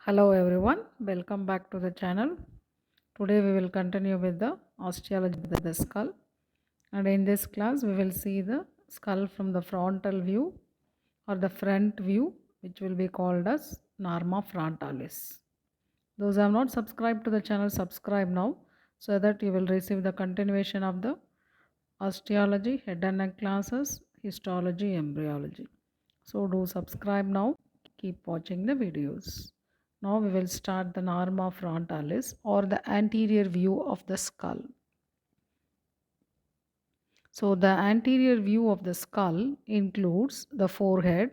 Hello everyone, welcome back to the channel. Today we will continue with the osteology of the skull, and in this class we will see the skull from the frontal view or the front view, which will be called as Norma frontalis. Those who have not subscribed to the channel, subscribe now so that you will receive the continuation of the osteology, head and neck classes, histology, embryology. So do subscribe now, keep watching the videos. Now we will start the norma frontalis or the anterior view of the skull. So the anterior view of the skull includes the forehead,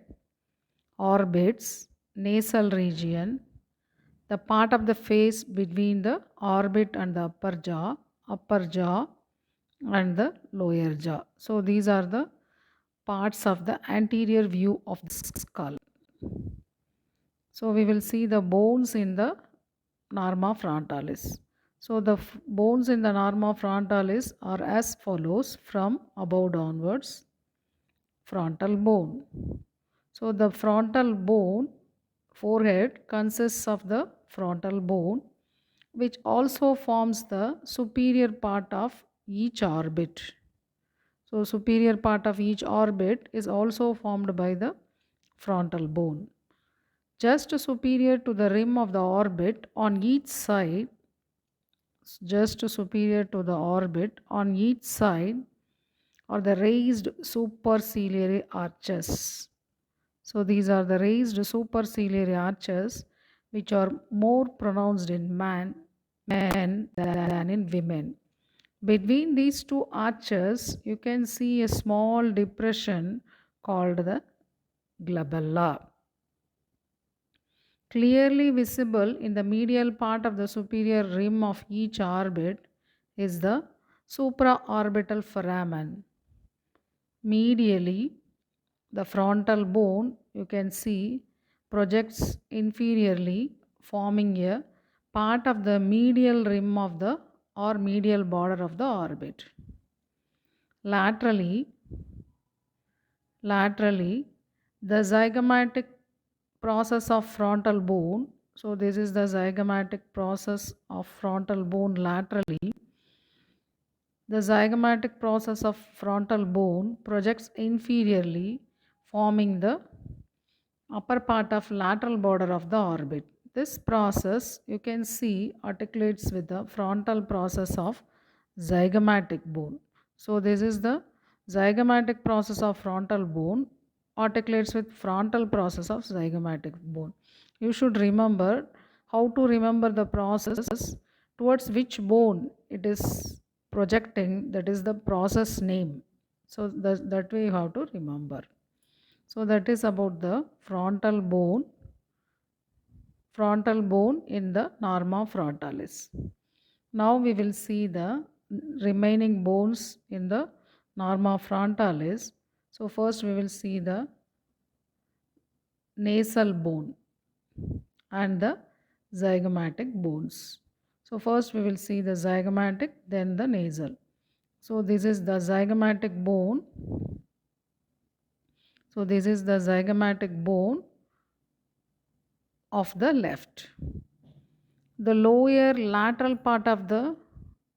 orbits, nasal region, the part of the face between the orbit and the upper jaw and the lower jaw. So these are the parts of the anterior view of the skull. So we will see the bones in the norma frontalis. So the bones in the norma frontalis are as follows from above downwards. Frontal bone. So the frontal bone, forehead, consists of the frontal bone, which also forms the superior part of each orbit. So superior part of each orbit is also formed by the frontal bone. Just superior to the rim of the orbit on each side, just superior to the orbit on each side are the raised superciliary arches. So these are the raised superciliary arches which are more pronounced in men than in women. Between these two arches, you can see a small depression called the glabella. Clearly visible in the medial part of the superior rim of each orbit is the supraorbital foramen. Medially, the frontal bone, you can see, projects inferiorly, forming a part of the medial rim of the or medial border of the orbit. Laterally, the zygomatic process of frontal bone. So this is the zygomatic process of frontal bone laterally. The zygomatic process of frontal bone projects inferiorly, forming the upper part of lateral border of the orbit. This process you can see articulates with the frontal process of zygomatic bone. So this is the zygomatic process of frontal bone articulates with frontal process of zygomatic bone. You should remember how to remember the process towards which bone it is projecting, that is the process name. So that way you have to remember. So that is about the frontal bone in the norma frontalis. Now we will see the remaining bones in the norma frontalis. So first we will see the nasal bone and the zygomatic bones. So first we will see the zygomatic, then the nasal. So this is the zygomatic bone. So this is the zygomatic bone of the left. The lower lateral part of the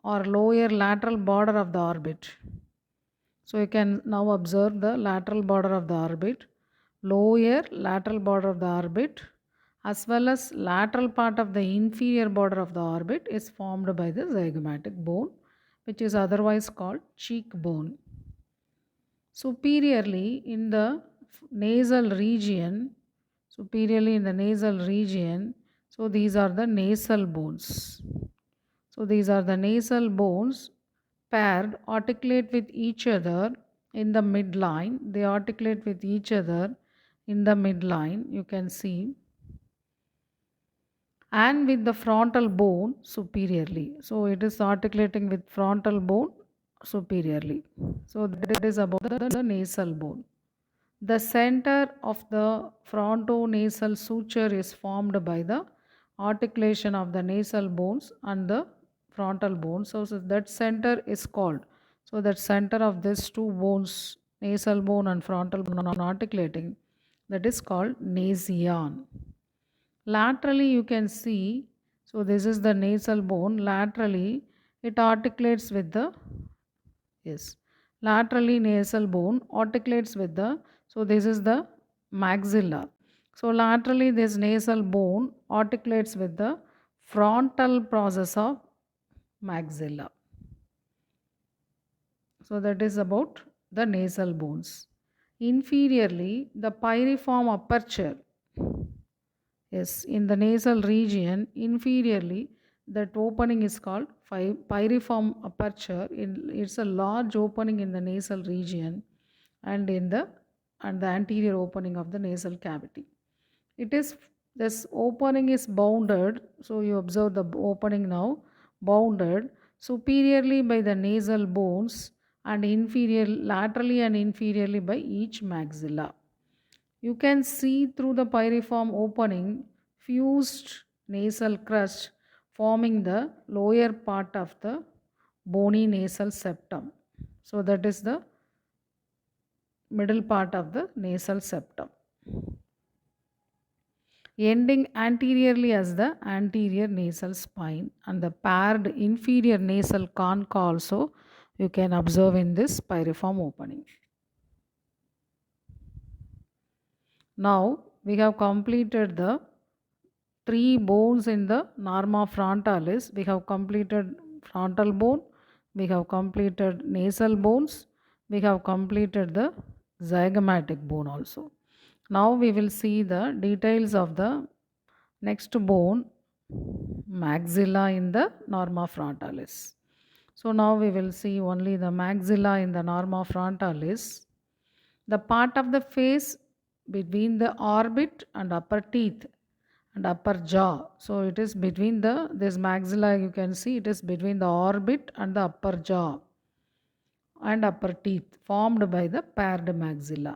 or lower lateral border of the orbit. So you can now observe the lateral border of the orbit, lower lateral border of the orbit, as well as lateral part of the inferior border of the orbit is formed by the zygomatic bone, which is otherwise called cheekbone. Superiorly in the nasal region, so these are the nasal bones. So these are the nasal bones paired, articulate with each other in the midline. They articulate with each other in the midline, you can see, and with the frontal bone superiorly. So it is articulating with frontal bone superiorly. So that is about the nasal bone. The center of the frontonasal suture is formed by the articulation of the nasal bones and the frontal bone. So that center is called. So that center of these two bones, nasal bone and frontal bone articulating, that is called nasion. Laterally you can see, so this is the nasal bone. Laterally it articulates with the, yes, laterally nasal bone articulates with the, so this is the maxilla. So laterally this nasal bone articulates with the frontal process of maxilla. So that is about the nasal bones. Inferiorly, the pyriform aperture, yes, in the nasal region, inferiorly, that opening is called pyriform aperture. It's a large opening in the nasal region and in the and the anterior opening of the nasal cavity. It is, this opening is bounded. So you observe the opening now, bounded superiorly by the nasal bones and inferior laterally and inferiorly by each maxilla. You can see through the pyriform opening fused nasal crust forming the lower part of the bony nasal septum. So that is the middle part of the nasal septum, ending anteriorly as the anterior nasal spine, and the paired inferior nasal conch also you can observe in this pyriform opening. Now we have completed the three bones in the norma frontalis. We have completed frontal bone, we have completed nasal bones, we have completed the zygomatic bone also. Now we will see the details of the next bone, maxilla in the norma frontalis. So now we will see only the maxilla in the norma frontalis. The part of the face between the orbit and upper teeth and upper jaw. So it is between the, this maxilla, you can see it is between the orbit and the upper jaw and upper teeth formed by the paired maxilla.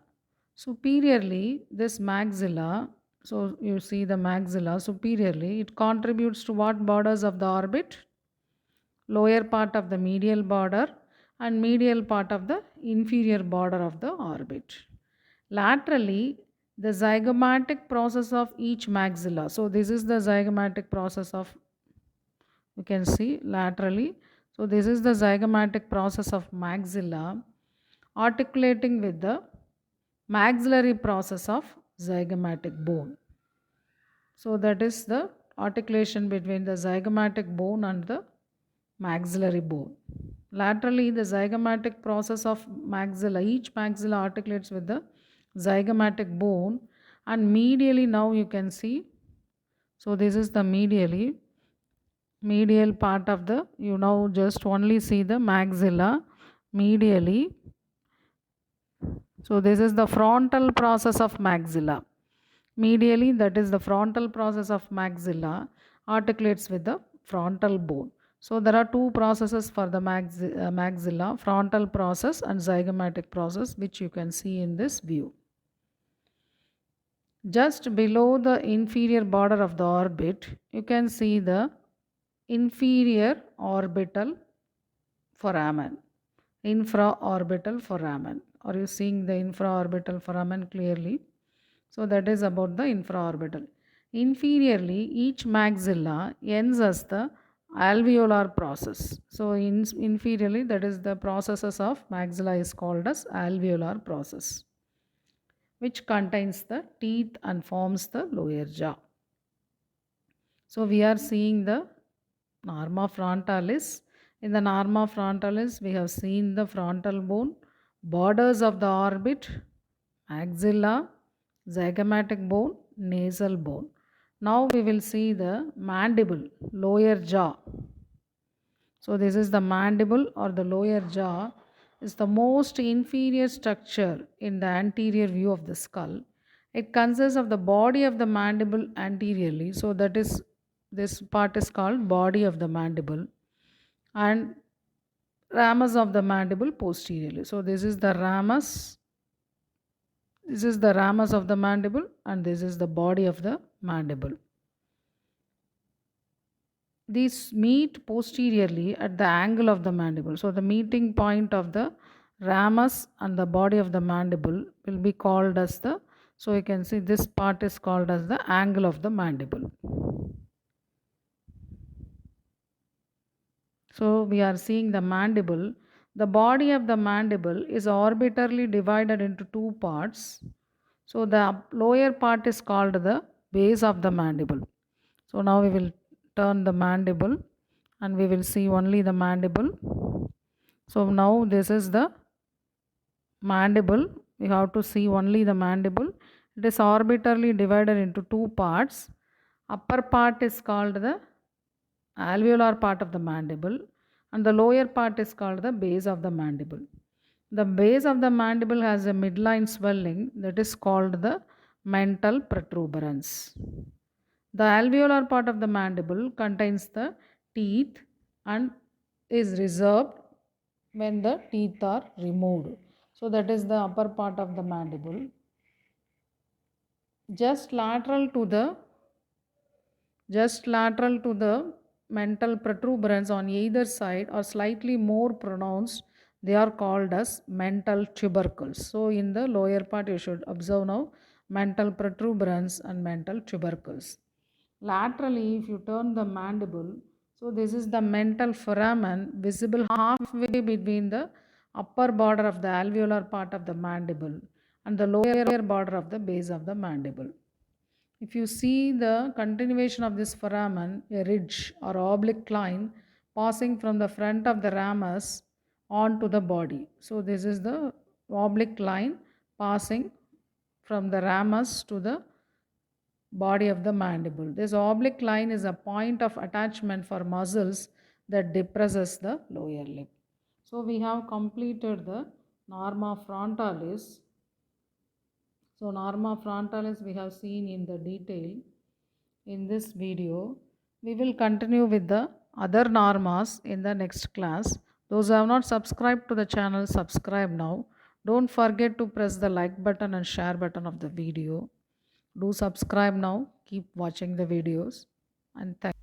Superiorly, this maxilla, so you see the maxilla superiorly, it contributes to what borders of the orbit? Lower part of the medial border and medial part of the inferior border of the orbit. Laterally, the zygomatic process of each maxilla. So this is the zygomatic process of, you can see laterally. So this is the zygomatic process of maxilla articulating with the maxillary process of zygomatic bone. So that is the articulation between the zygomatic bone and the maxillary bone. Laterally, the zygomatic process of maxilla, each maxilla articulates with the zygomatic bone, and medially now you can see, so this is the medially, medial part of the, you now just only see the maxilla medially. So this is the frontal process of maxilla. Medially, that is the frontal process of maxilla articulates with the frontal bone. So there are two processes for the maxilla, frontal process and zygomatic process, which you can see in this view. Just below the inferior border of the orbit, you can see the inferior orbital foramen, infraorbital foramen. Are you seeing the infraorbital foramen clearly? So that is about the infraorbital. Inferiorly, each maxilla ends as the alveolar process. So inferiorly, that is the processes of maxilla is called as alveolar process, which contains the teeth and forms the lower jaw. So we are seeing the norma frontalis. In the norma frontalis, we have seen the frontal bone, borders of the orbit, maxilla, zygomatic bone, nasal bone. Now we will see the mandible, lower jaw. So this is the mandible or the lower jaw, is the most inferior structure in the anterior view of the skull. It consists of the body of the mandible anteriorly. So that is, this part is called body of the mandible, and ramus of the mandible posteriorly. So this is the ramus. This is the ramus of the mandible and this is the body of the mandible. These meet posteriorly at the angle of the mandible. So the meeting point of the ramus and the body of the mandible will be called as the So you can see this part is called as the angle of the mandible. So we are seeing the mandible. The body of the mandible is orbitally divided into two parts. So the lower part is called the base of the mandible. So now we will turn the mandible and we will see only the mandible. So now this is the mandible. We have to see only the mandible. It is orbitally divided into two parts. Upper part is called the alveolar part of the mandible and the lower part is called the base of the mandible. The base of the mandible has a midline swelling that is called the mental protuberance. The alveolar part of the mandible contains the teeth and is reserved when the teeth are removed. So that is the upper part of the mandible. Just lateral to the mental protuberance on either side or slightly more pronounced, they are called as mental tubercles. So in the lower part you should observe now mental protuberance and mental tubercles. Laterally, if you turn the mandible, so this is the mental foramen visible halfway between the upper border of the alveolar part of the mandible and the lower border of the base of the mandible. If you see the continuation of this foramen, a ridge or oblique line passing from the front of the ramus onto the body. So this is the oblique line passing from the ramus to the body of the mandible. This oblique line is a point of attachment for muscles that depresses the lower lip. So we have completed the norma frontalis. So norma frontalis we have seen in the detail in this video. We will continue with the other normas in the next class. Those who have not subscribed to the channel, subscribe now. Don't forget to press the like button and share button of the video. Do subscribe now. Keep watching the videos and thank